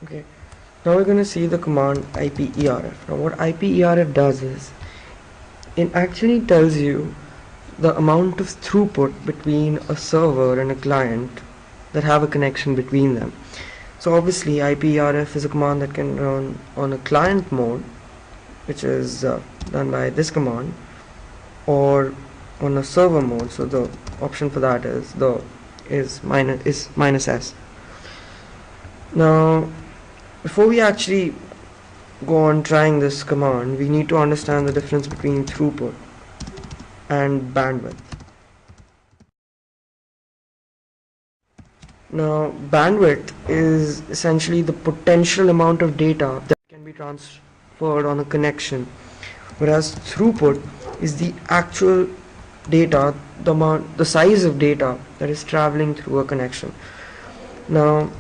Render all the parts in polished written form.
Okay, now we're going to see the command iperf. Now what iperf does is it actually tells you the amount of throughput between a server and a client that have a connection between them. So obviously iperf is a command that can run on a client mode, which is done by this command, or on a server mode. So the option for that is minus s. Now before we actually go on trying this command, we need to understand the difference between throughput and bandwidth. Now bandwidth is essentially the potential amount of data that can be transferred on a connection, whereas throughput is the actual data, the size of data that is traveling through a connection. Now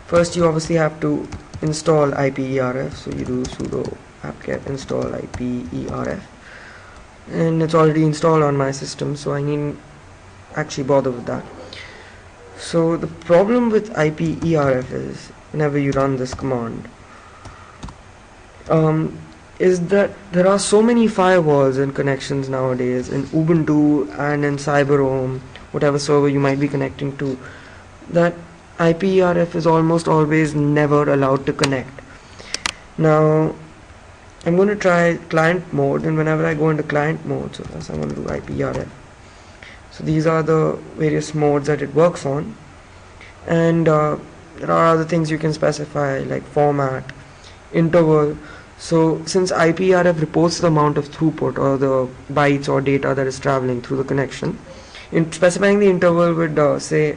first you obviously have to install iperf, so you do sudo apt-get install iperf, and it's already installed on my system, so I needn't actually bother with that. So the problem with iperf is whenever you run this command is that there are so many firewalls and connections nowadays in Ubuntu and in CyberHome, whatever server you might be connecting to, that iperf is almost always never allowed to connect. Now I'm going to try client mode, and whenever I go into client mode, so first I'm going to do iperf. So these are the various modes that it works on, and there are other things you can specify like format, interval. So since iperf reports the amount of throughput or the bytes or data that is traveling through the connection, in specifying the interval would say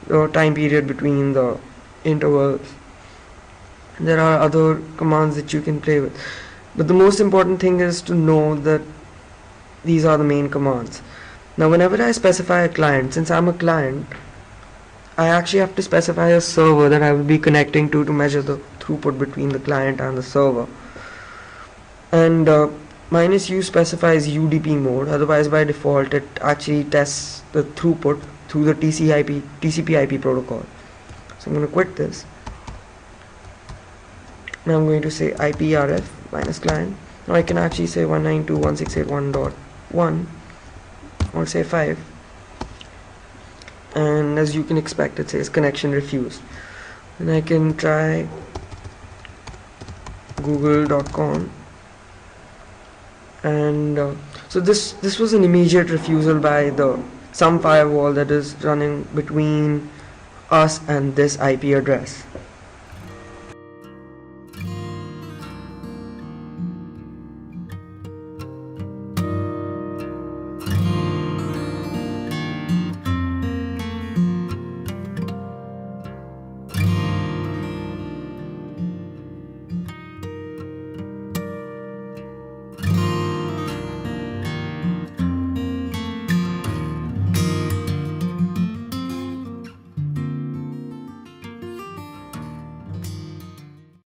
the time period between the intervals. There are other commands that you can play with, but the most important thing is to know that these are the main commands. Now whenever I specify a client, since I'm a client, I actually have to specify a server that I will be connecting to measure the throughput between the client and the server. And -u specifies UDP mode, otherwise by default it actually tests the throughput through the TCP/IP protocol. So I'm going to quit this. Now I'm going to say iperf minus client. Now I can actually say 192.168.1 or say 5, and as you can expect it says connection refused. And I can try google.com, and so this was an immediate refusal by some firewall that is running between us and this IP address.